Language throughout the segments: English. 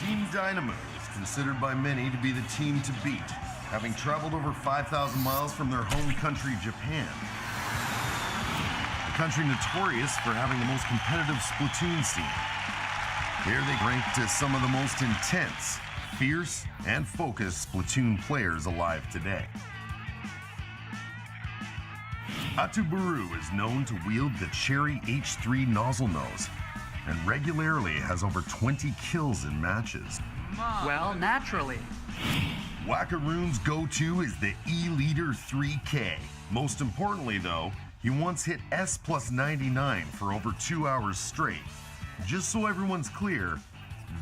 Team Dynamo is considered by many to be the team to beat, having traveled over 5,000 miles from their home country, Japan. A country notorious for having the most competitive Splatoon scene. Here they ranked as some of the most intense, fierce, and focused Splatoon players alive today. Atuburu is known to wield the Cherry H3 nozzle nose and regularly has over 20 kills in matches. Well, naturally. Wackaroon's go-to is the E-Leader 3K. Most importantly, though, he once hit S+99 for over 2 hours straight. Just so everyone's clear,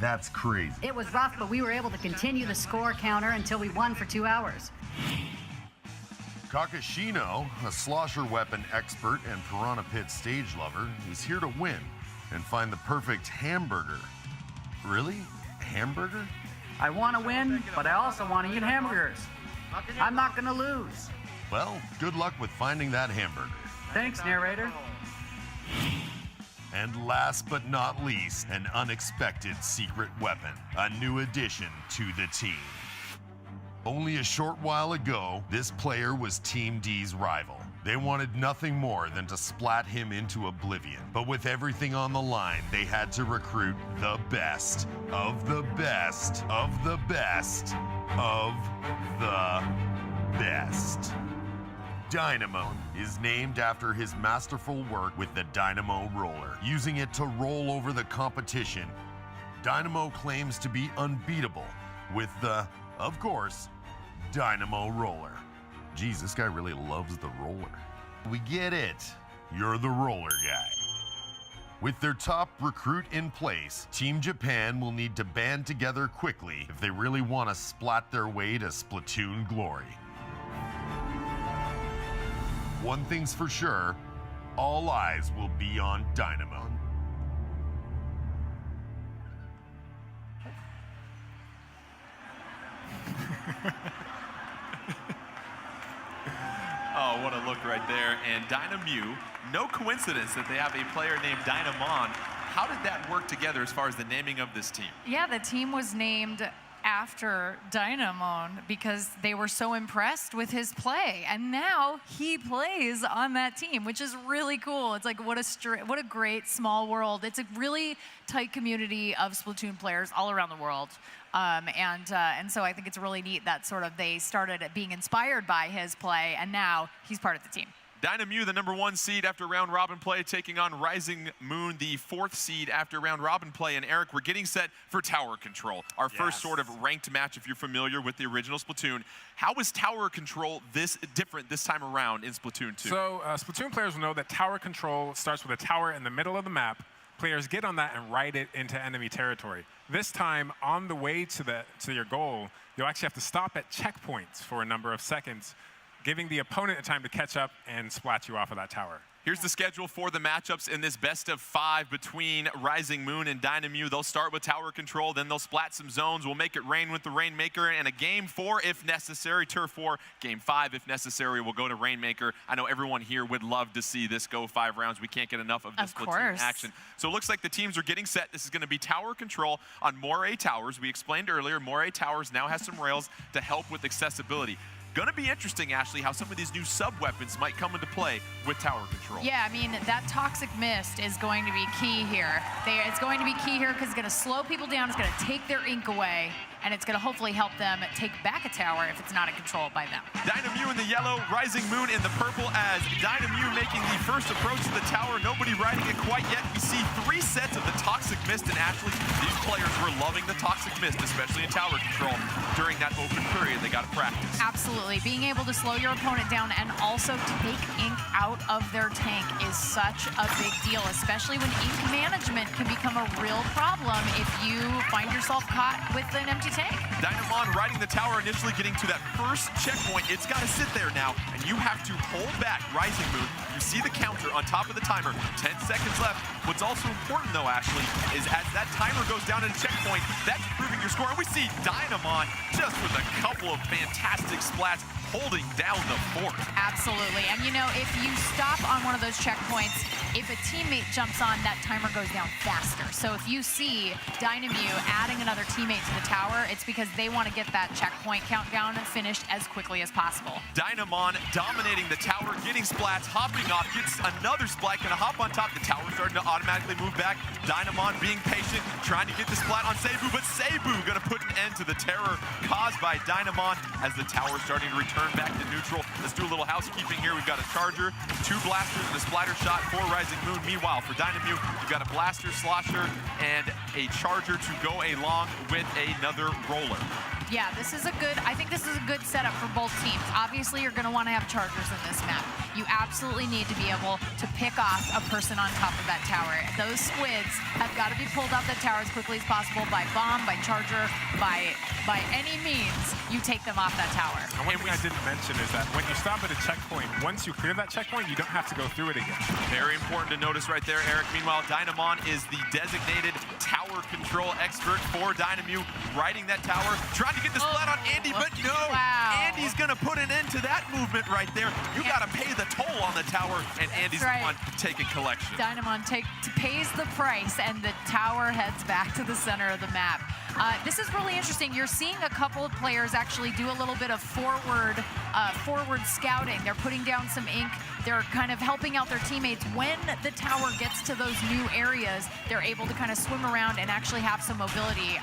that's crazy. It was rough, but we were able to continue the score counter until we won for 2 hours. Kakashino, a slosher weapon expert and Piranha Pit stage lover, is here to win and find the perfect hamburger. Really? Hamburger? I want to win, but I also want to eat hamburgers. I'm not going to lose. Well, good luck with finding that hamburger. Thanks, narrator. And last but not least, an unexpected secret weapon, a new addition to the team. Only a short while ago, this player was Team D's rival. They wanted nothing more than to splat him into oblivion. But with everything on the line, they had to recruit the best of the best of the best of the best. Dynamo is named after his masterful work with the Dynamo roller. Using it to roll over the competition, Dynamo claims to be unbeatable with the, of course, Dynamo roller. Geez, this guy really loves the roller. We get it. You're the roller guy. With their top recruit in place, Team Japan will need to band together quickly if they really want to splat their way to Splatoon glory. One thing's for sure, all eyes will be on Dynamo. Oh, what a look right there. And Dynamo, no coincidence that they have a player named Dynamon. How did that work together as far as the naming of this team? Yeah, the team was named after Dynamon because they were so impressed with his play, and now he plays on that team, which is really cool. It's like what a great small world. It's a really tight community of Splatoon players all around the world, and so I think it's really neat that sort of they started being inspired by his play, and now he's part of the team. Dynamo, the #1 seed after round robin play, taking on Rising Moon, the 4th seed after round robin play. And Eric, we're getting set for Tower Control, our first sort of ranked match if you're familiar with the original Splatoon. How is Tower Control this different this time around in Splatoon 2? So Splatoon players will know that Tower Control starts with a tower in the middle of the map. Players get on that and ride it into enemy territory. This time, on the way to your goal, you'll actually have to stop at checkpoints for a number of seconds, giving the opponent a time to catch up and splat you off of that tower. Here's the schedule for the matchups in this best of 5 between Rising Moon and Dynamo. They'll start with Tower Control, then they'll splat some zones. We'll make it rain with the Rainmaker, and a Game 4 if necessary, Turf 4. Game 5 if necessary, we'll go to Rainmaker. I know everyone here would love to see this go 5 rounds. We can't get enough of this Splatoon action. So it looks like the teams are getting set. This is going to be Tower Control on Moray Towers. We explained earlier, Moray Towers now has some rails to help with accessibility. Going to be interesting, Ashley, how some of these new sub-weapons might come into play with Tower Control. Yeah, I mean, that Toxic Mist is going to be key here. It's going to be key here because it's going to slow people down, it's going to take their ink away, and it's going to hopefully help them take back a tower if it's not in control by them. Dynamo in the yellow, Rising Moon in the purple, as Dynamo making the first approach to the tower. Nobody riding it quite yet. We see 3 sets of the Toxic Mist, and Ashley, these players were loving the Toxic Mist, especially in Tower Control. During that open period, they got to practice. Absolutely. Being able to slow your opponent down and also take ink out of their tank is such a big deal, especially when ink management can become a real problem if you find yourself caught with an empty to take. Dynamon riding the tower, initially getting to that first checkpoint. It's got to sit there now, and you have to hold back Rising Moon. You see the counter on top of the timer, 10 seconds left. What's also important, though, Ashley, is as that timer goes down at a checkpoint, that's improving your score. And we see Dynamon just with a couple of fantastic splats holding down the fort. Absolutely. And you know, if you stop on one of those checkpoints, if a teammate jumps on, that timer goes down faster. So if you see Dynamon adding another teammate to the tower, it's because they want to get that checkpoint countdown finished as quickly as possible. Dynamon dominating the tower, getting splats, hopping off, gets another splat, gonna hop on top. The tower starting to automatically move back. Dynamon being patient, trying to get the splat on Seibu, but Seibu gonna put an end to the terror caused by Dynamon as the tower starting to return back to neutral. Let's do a little housekeeping here. We've got a charger, 2 blasters, and a splatter shot for Rising Moon. Meanwhile, for Dynamon, you've got a blaster, slosher, and a charger to go along with another roller. Yeah, I think this is a good setup for both teams. Obviously, you're going to want to have chargers in this map. You absolutely need to be able to pick off a person on top of that tower. Those squids have got to be pulled off that tower as quickly as possible by bomb, by charger, by any means. You take them off that tower. And one thing I didn't mention is that when you stop at a checkpoint, once you clear that checkpoint, you don't have to go through it again. Very important to notice right there, Eric. Meanwhile, Dynamon is the designated tower control expert for Dynamon, riding that tower, trying to get the splat on Andy, but no! Wow. Andy's gonna put an end to that movement right there. You gotta pay the toll on the tower, and Andy's right. the one taking collection. Dynamon pays the price, and the tower heads back to the center of the map. This is really interesting. You're seeing a couple of players actually do a little bit of forward scouting. They're putting down some ink. They're kind of helping out their teammates. When the tower gets to those new areas, they're able to kind of swim around and actually have some mobility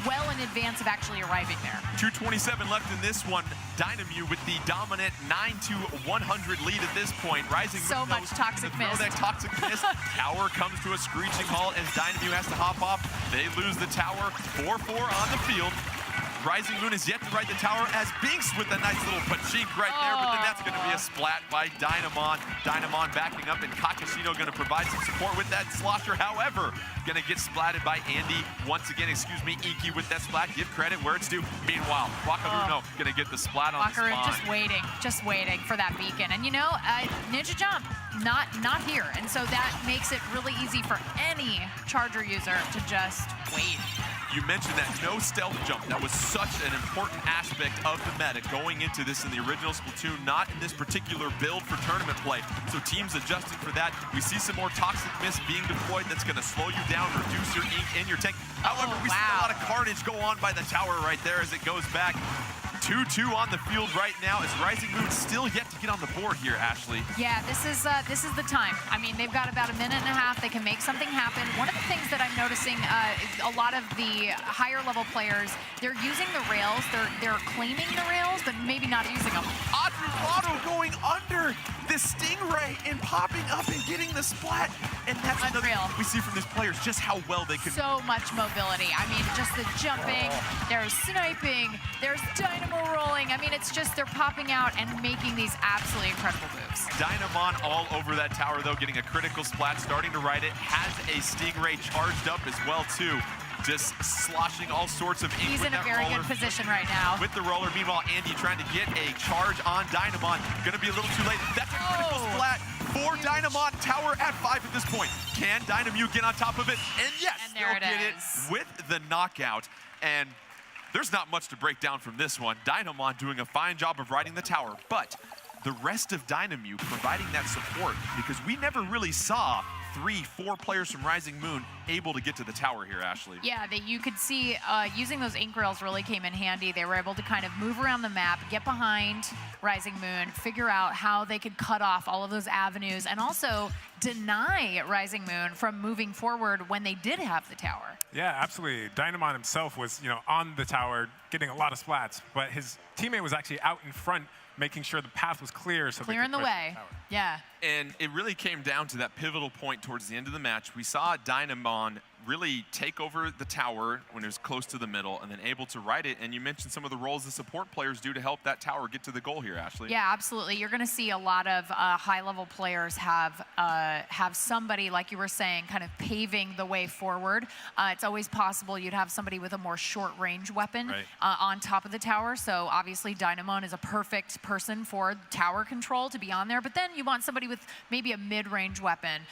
well in advance of actually arriving there. 2:27 left in this one. Dynamon with the dominant 9-100 lead at this point. Rising so much toxic mist. That toxic mist. Tower comes to a screeching halt as Dynamon has to hop off. They lose the tower. 4-4 on the field. Rising Moon is yet to ride the tower as Binks with a nice little pachink right there, but then that's going to be a splat by Dynamon. Dynamon backing up, and Kakashino going to provide some support with that slosher. However, going to get splatted by Andy once again. Excuse me, Iki with that splat. Give credit where it's due. Meanwhile, Wakaruno going to get the splat on the Wakaru spawn. just waiting for that beacon. And you know, Ninja Jump, not here. And so that makes it really easy for any charger user to just wait. You mentioned that no stealth jump. That was such an important aspect of the meta going into this in the original Splatoon, not in this particular build for tournament play. So teams adjusting for that. We see some more toxic mist being deployed that's going to slow you down, reduce your ink in your tank. However, we see a lot of carnage go on by the tower right there as it goes back. 2-2 on the field right now as Rising Moon still yet to get on the board here, Ashley. Yeah, this is the time. I mean, they've got about a minute and a half. They can make something happen. One of the things that I'm noticing, a lot of the higher level players, they're using the rails. They're claiming the rails, but maybe not using them. Adruvado going under the Stingray and popping up and getting the splat. And that's another Unreal. we see from these players, just how well they can. So much mobility. I mean, just the jumping, there's sniping, there's dynamo rolling. I mean, it's just they're popping out and making these absolutely incredible moves. Dynamon all over that tower, though, getting a critical splat, starting to ride it. Has a Stingray charged up as well, too. Just sloshing all sorts of ink. He's in a very good position right now. With the roller. Meanwhile, Andy trying to get a charge on Dynamon. Gonna be a little too late. That's a critical splat for Dynamon. Tower at 5 at this point. Can Dynamon get on top of it? And yes, And there they'll get it it is. with the knockout. And there's not much to break down from this one. Dynamon doing a fine job of riding the tower, but the rest of Dynamon providing that support, because we never really saw 3-4 players from Rising Moon able to get to the tower here, Ashley. Yeah, you could see using those ink rails really came in handy. They were able to kind of move around the map, get behind Rising Moon, figure out how they could cut off all of those avenues, and also deny Rising Moon from moving forward when they did have the tower. Yeah, absolutely. Dynamon himself was, on the tower, getting a lot of splats, but his teammate was actually out in front, making sure the path was clear. So Clearing the way. Yeah. And it really came down to that pivotal point towards the end of the match. We saw Dynamon really take over the tower when it was close to the middle and then able to ride it. And you mentioned some of the roles the support players do to help that tower get to the goal here, Ashley. Yeah, absolutely. You're going to see a lot of high-level players have somebody, like you were saying, kind of paving the way forward. It's always possible you'd have somebody with a more short-range weapon on top of the tower. So obviously Dynamon is a perfect person for tower control to be on there. But then you want somebody with maybe a mid-range weapon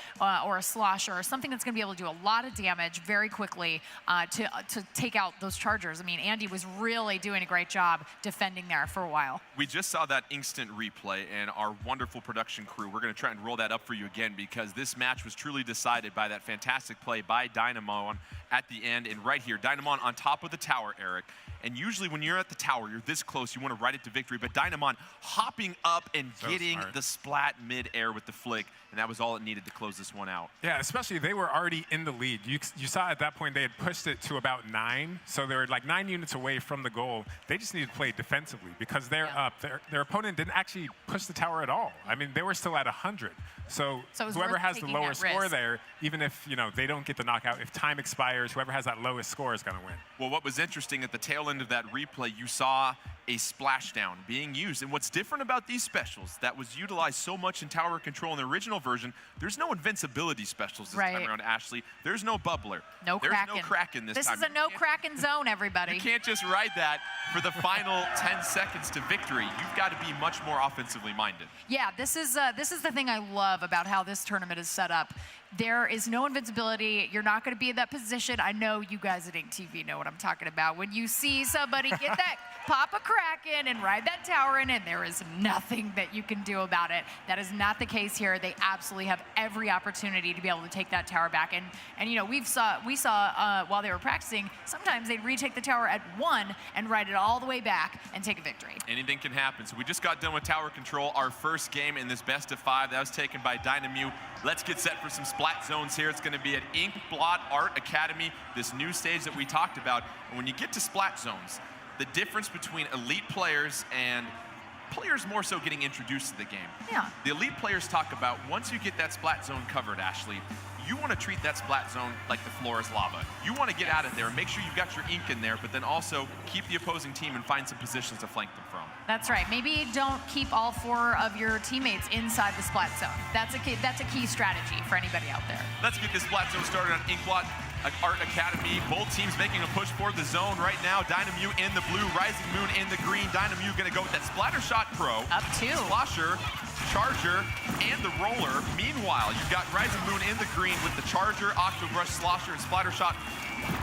or a slosher or something that's going to be able to do a lot of damage very quickly to take out those chargers. I mean, Andy was really doing a great job defending there for a while. We just saw that instant replay, and our wonderful production crew, we're going to try and roll that up for you again, because this match was truly decided by that fantastic play by Dynamon at the end. And right here, Dynamon on top of the tower, Eric. And usually when you're at the tower, you're this close, you want to ride it to victory. But Dynamon hopping up and getting the splat mid-air with the flick, and that was all it needed to close this one out. Yeah, especially they were already in the lead. You saw at that point they had pushed it to about 9, so they were like 9 units away from the goal. They just needed to play defensively because they're up. Their opponent didn't actually push the tower at all. I mean, they were still at 100. So whoever has the lower score there, even if they don't get the knockout, if time expires, whoever has that lowest score is going to win. Well, what was interesting at the tail end of that replay, you saw a splashdown being used. And what's different about these specials that was utilized so much in tower control in the original version, there's no invincibility specials this time around, Ashley. There's no bubbler. No Kraken. There's no Kraken this time. This is a no Kraken zone, everybody. You can't just ride that for the final 10 seconds to victory. You've got to be much more offensively minded. Yeah, this is the thing I love about how this tournament is set up. There is no invincibility. You're not going to be in that position. I know you guys at Ink TV know what I'm talking about. When you see somebody get that, pop a Kraken and ride that tower in, and there is nothing that you can do about it. That is not the case here. They absolutely have every opportunity to be able to take that tower back. And we saw while they were practicing, sometimes they'd retake the tower at 1 and ride it all the way back and take a victory. Anything can happen. So we just got done with tower control, our first game in this best of 5. That was taken by Dynamon. Let's get set for some splat zones here. It's going to be at Inkblot Art Academy, this new stage that we talked about. And when you get to splat zones, the difference between elite players and players more so getting introduced to the game. Yeah. The elite players talk about once you get that splat zone covered, Ashley, you want to treat that splat zone like the floor is lava. You want to get out of there and make sure you've got your ink in there, but then also keep the opposing team and find some positions to flank them from. That's right. Maybe don't keep all 4 of your teammates inside the splat zone. That's a key strategy for anybody out there. Let's get this splat zone started on Inkblot Art Academy. Both teams making a push for the zone right now. Dynamon in the blue, Rising Moon in the green. Dynamon going to go with that Splatter Shot Pro. Up 2. Slosher, Charger, and the Roller. Meanwhile, you've got Rising Moon in the green with the Charger, Octobrush, Slosher, and Splatter Shot.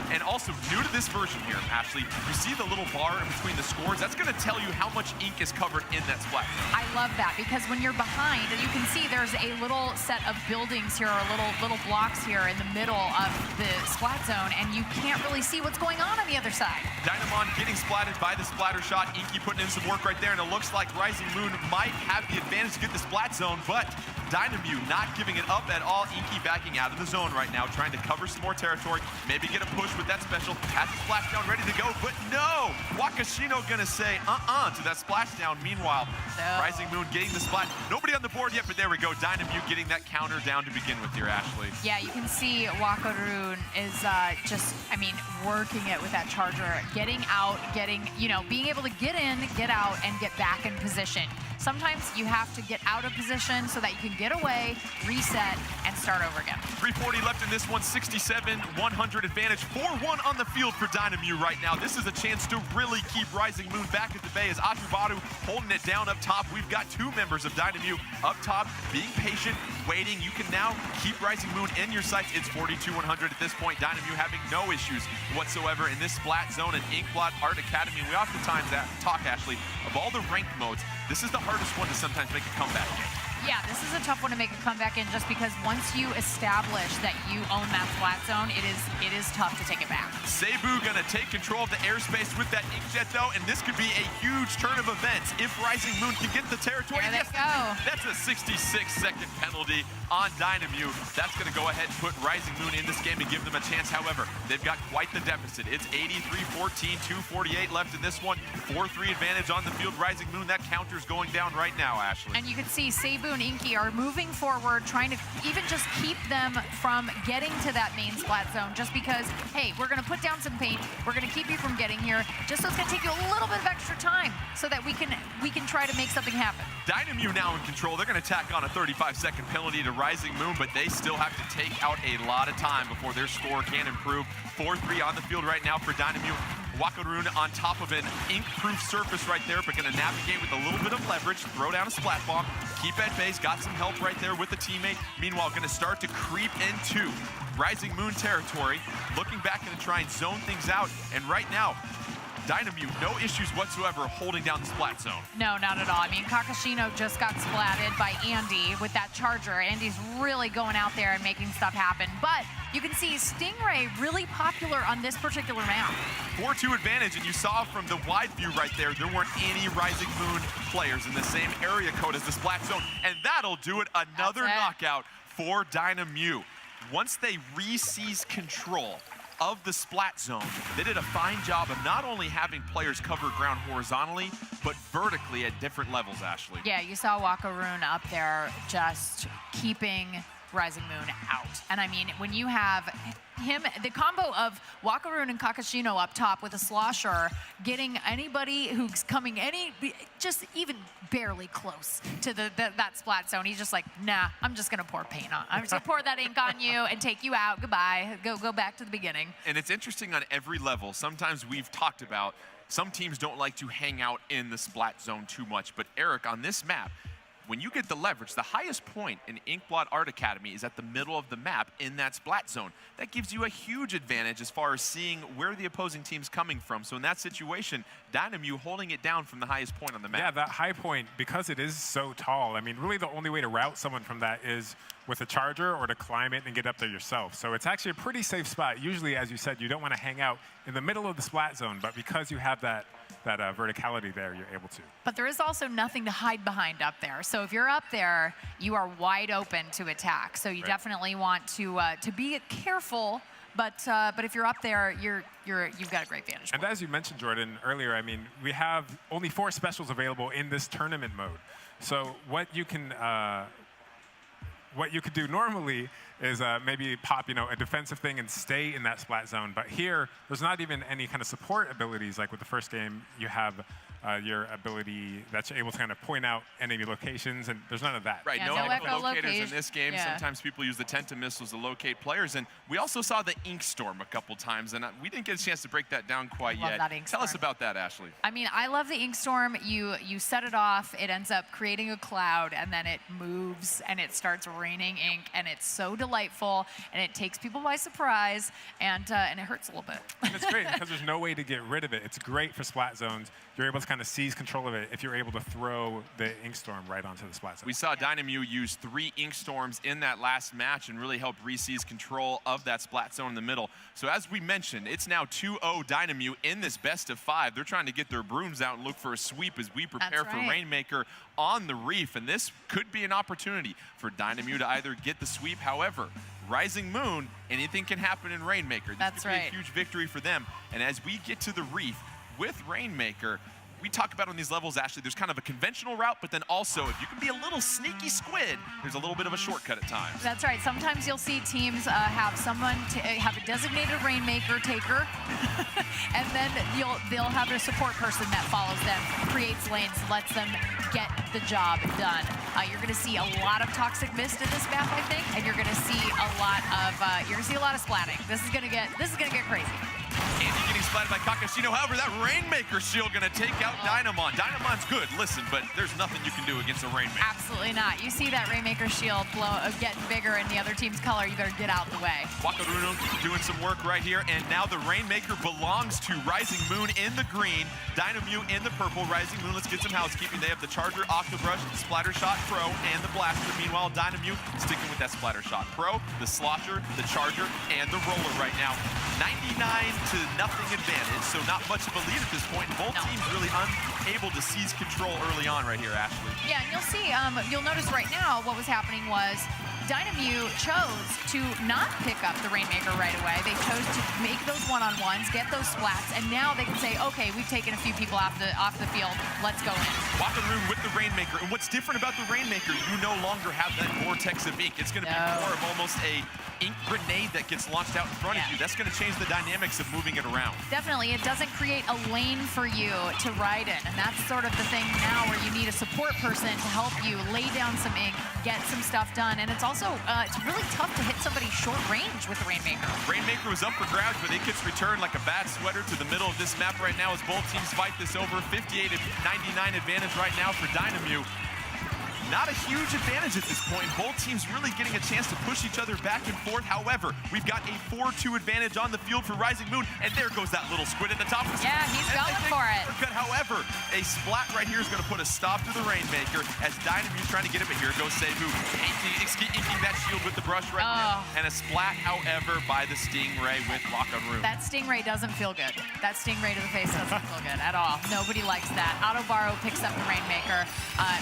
And also, new to this version here, Ashley, you see the little bar in between the scores? That's going to tell you how much ink is covered in that splat. I love that, because when you're behind, you can see there's a little set of buildings here, or little blocks here in the middle of the splat zone, and you can't really see what's going on the other side. Dynamon getting splatted by the splatter shot. Inky putting in some work right there, and it looks like Rising Moon might have the advantage to get the splat zone, but Dynamon not giving it up at all. Inky backing out of the zone right now, trying to cover some more territory, maybe get a push with that special. Has the splashdown ready to go, but no! Wakashino gonna say to that splashdown. Meanwhile, Rising Moon getting the splat. Nobody on the board yet, but there we go. Dynamon getting that counter down to begin with here, Ashley. Yeah, you can see Wakarun is working it with that charger, getting out, being able to get in, get out, and get back in position. Sometimes you have to get out of position so that you can get away, reset, and start over again. 3:40 left in this one, 67-100 advantage. 4-1 on the field for Dynamon right now. This is a chance to really keep Rising Moon back at the bay as Atubaru holding it down up top. We've got 2 members of Dynamon up top, being patient, waiting. You can now keep Rising Moon in your sights. It's 42-100 at this point. Dynamon having no issues whatsoever in this splat zone and Inkblot Art Academy. We oftentimes talk, Ashley, of all the ranked modes, this is the hardest one to sometimes make a comeback in. Yeah, this is a tough one to make a comeback in, just because once you establish that you own that splat zone, it is tough to take it back. Seibu gonna take control of the airspace with that inkjet though, and this could be a huge turn of events if Rising Moon can get the territory. There they go. That's a 66-second penalty on Dynamon. That's gonna go ahead and put Rising Moon in this game to give them a chance. However, they've got quite the deficit. It's 83-14, 2:48 left in this one. 4-3 advantage on the field. Rising Moon, that counter's going down right now, Ashley. And you can see Seibu and Inky are moving forward, trying to even just keep them from getting to that main splat zone, just because, hey, we're going to put down some paint, we're going to keep you from getting here, just so it's going to take you a little bit of extra time so that we can try to make something happen. Dynamo now in control. They're going to tack on a 35-second penalty to Rising Moon, but they still have to take out a lot of time before their score can improve. 4-3 on the field right now for Dynamo. Wakaroon on top of an ink-proof surface right there, but going to navigate with a little bit of leverage, throw down a splat bomb, keep at base, got some help right there with the teammate. Meanwhile, going to start to creep into Rising Moon territory, looking back and try and zone things out. And right now, Dynamo, no issues whatsoever holding down the splat zone. No, not at all. I mean, Kakashino just got splatted by Andy with that charger. Andy's really going out there and making stuff happen. But you can see Stingray really popular on this particular map. 4-2 advantage, and you saw from the wide view right there, there weren't any Rising Moon players in the same area code as the splat zone. And that'll do it. Another knockout for Dynamo. Once they re-seize control of the splat zone, they did a fine job of not only having players cover ground horizontally, but vertically at different levels, Ashley. Yeah, you saw Wakaroon up there just keeping Rising Moon out. And I mean, when you have him, the combo of Wakaroon and Kakashino up top with a slosher, getting anybody who's coming just even barely close to that splat zone, he's just like, nah, I'm just gonna pour paint on. I'm just gonna pour that ink on you and take you out. Goodbye. Go back to the beginning. And it's interesting on every level. Sometimes we've talked about some teams don't like to hang out in the splat zone too much, but Eric, on this map, when you get the leverage, the highest point in Inkblot Art Academy is at the middle of the map in that splat zone. That gives you a huge advantage as far as seeing where the opposing team's coming from. So in that situation, Dynamo holding it down from the highest point on the map. Yeah, that high point, because it is so tall, I mean, really the only way to route someone from that is with a charger or to climb it and get up there yourself. So it's actually a pretty safe spot. Usually, as you said, you don't want to hang out in the middle of the splat zone, but because you have that verticality there, you're able to. But there is also nothing to hide behind up there. So if you're up there, you are wide open to attack. So you definitely want to be careful. But if you're up there, you've got a great vantage point. And as you mentioned, Jordan, earlier, I mean, we have only 4 specials available in this tournament mode. So what you could do normally is maybe pop, a defensive thing and stay in that splat zone. But here, there's not even any kind of support abilities. Like with the first game, you have your ability that you're able to kind of point out enemy locations, and there's none of that. Right, Yeah, no no echolocators in this game. Yeah. Sometimes people use the Tenta missiles to locate players, and we also saw the Ink Storm a couple times, and we didn't get a chance to break that down quite Love yet. that Ink Tell us Storm. about that, Ashley. I mean, I love the Ink Storm. You set it off, it ends up creating a cloud, and then it moves, and it starts raining ink, and it's so delightful, and it takes people by surprise, and it hurts a little bit. And it's great because there's no way to get rid of it. It's great for splat zones. You're able to kind of seize control of it if you're able to throw the Ink Storm right onto the splat zone. We saw Dynamo use 3 Ink Storms in that last match and really help re-seize control of that splat zone in the middle. So as we mentioned, it's now 2-0 Dynamo in this best of 5. They're trying to get their brooms out and look for a sweep as we prepare for Rainmaker on the Reef. And this could be an opportunity for Dynamo to either get the sweep. However, Rising Moon, anything can happen in Rainmaker. This could be a huge victory for them. And as we get to the Reef with Rainmaker, we talk about on these levels, Ashley, there's kind of a conventional route, but then also if you can be a little sneaky squid, there's a little bit of a shortcut at times. That's right. Sometimes you'll see teams have someone have a designated Rainmaker taker, and then they'll have a support person that follows them, creates lanes, lets them get the job done. You're going to see a lot of toxic mist in this map, I think, and you're going to see a lot of splatting. This is going to get crazy. Andy getting splatted by Kakashino. However, that Rainmaker shield going to take out Dynamon. Dynamon's good, listen, but there's nothing you can do against a Rainmaker. Absolutely not. You see that Rainmaker shield getting bigger in the other team's color, you better get out of the way. Wakaruno doing some work right here, and now the Rainmaker belongs to Rising Moon in the green, Dynamo in the purple. Rising Moon, let's get some housekeeping. They have the Charger, Octobrush, Splatter Shot Pro, and the Blaster. Meanwhile, Dynamo sticking with that Splatter Shot Pro, the Slosher, the Charger, and the Roller right now. 99-0 advantage, so not much of a lead at this point. Both teams really unable to seize control early on right here, Ashley. Yeah, and you'll see, you'll notice right now what was happening was Dynamute chose to not pick up the Rainmaker right away. They chose to make those one-on-ones, get those splats, and now they can say, okay, we've taken a few people off the field. Let's go in. Walking room with the Rainmaker. And what's different about the Rainmaker, you no longer have that vortex of ink. It's going to be more of almost a ink grenade that gets launched out in front of you. That's going to change the dynamics of moving it around. Definitely. It doesn't create a lane for you to ride in. And that's sort of the thing now where you need a support person to help you lay down some ink, get some stuff done. And it's also, it's really tough to hit somebody short range with the Rainmaker. Rainmaker was up for grabs, but it gets returned like a bad sweater to the middle of this map right now as both teams fight this over. 58-99 advantage right now for Dynamute. Not a huge advantage at this point. Both teams really getting a chance to push each other back and forth. However, we've got a 4-2 advantage on the field for Rising Moon, and there goes that little squid at the top. Yeah, he's going for it. However, a splat right here is going to put a stop to the Rainmaker as Dynamute's trying to get it, but here goes Seibu. Inking that shield with the brush right now. And a splat, however, by the Stingray with Lock on Room. That Stingray doesn't feel good. That Stingray to the face doesn't feel good at all. Nobody likes that. Autobaro picks up the Rainmaker,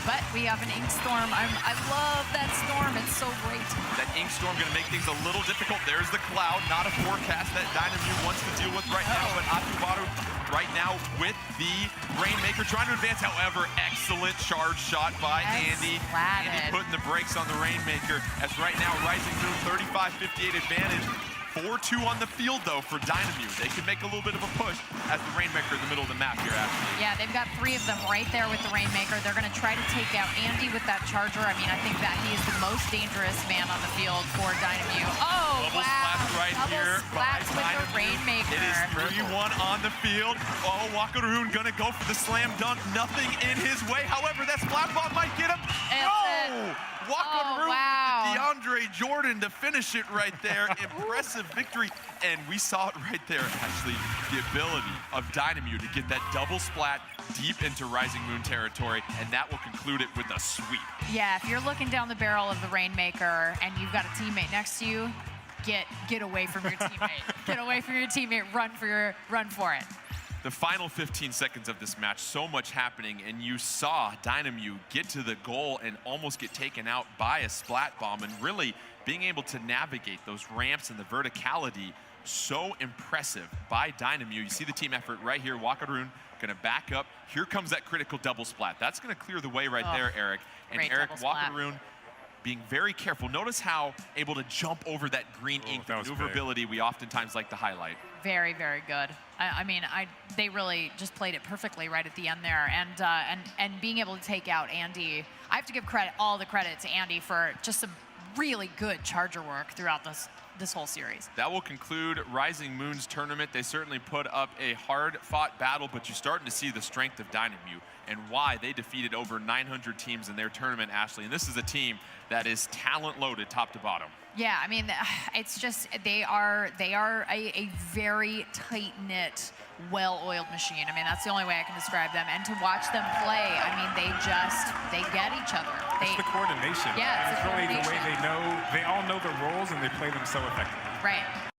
but we have an Ink Storm. I love that storm. It's so great. That Ink Storm going to make things a little difficult. There's the cloud, not a forecast that Dynamute wants to deal with right now, but Atubaru right now with the Rainmaker trying to advance. However, excellent charge shot by Andy. Andy putting the brakes on the Rainmaker as right now Rising Moon 35-58 advantage. 4-2 on the field, though, for Dynamute. They can make a little bit of a push as the Rainmaker in the middle of the map here, Ashley. Yeah, they've got 3 of them right there with the Rainmaker. They're going to try to take out Andy with that charger. I mean, I think that he is the most dangerous man on the field for Dynamute. Oh, Double splats right here splats with the Rainmaker. It is 3-1 on the field. Oh, Wakaroon going to go for the slam dunk. Nothing in his way. However, that splat bomb might get him. No! Wakaroon with DeAndre Jordan to finish it right there. Impressive victory. And we saw it right there, Ashley. The ability of Dynamute to get that double splat deep into Rising Moon territory, and that will conclude it with a sweep. Yeah, if you're looking down the barrel of the Rainmaker and you've got a teammate next to you, get away from your teammate. Get away from your teammate. Run for it. The final 15 seconds of this match, so much happening, and you saw Dynamute get to the goal and almost get taken out by a splat bomb, and really being able to navigate those ramps and the verticality, so impressive by Dynamute. You see the team effort right here. Wakaroon gonna back up. Here comes that critical double splat. That's gonna clear the way right there, Eric. And Eric, Wakaroon being very careful. Notice how able to jump over that green ink, the maneuverability we oftentimes like to highlight. Very, very good. I mean, they really just played it perfectly right at the end there, and being able to take out Andy. I have to give all the credit to Andy for just some really good charger work throughout this whole series. That will conclude Rising Moon's tournament. They certainly put up a hard-fought battle, but you're starting to see the strength of Dynamute and why they defeated over 900 teams in their tournament, Ashley. And this is a team that is talent-loaded top to bottom. Yeah, I mean, it's just they are a very tight-knit, well-oiled machine. I mean, that's the only way I can describe them. And to watch them play, I mean, they get each other. It's the coordination. Yeah, it's really the way they all know the roles and they play them so effectively. Right.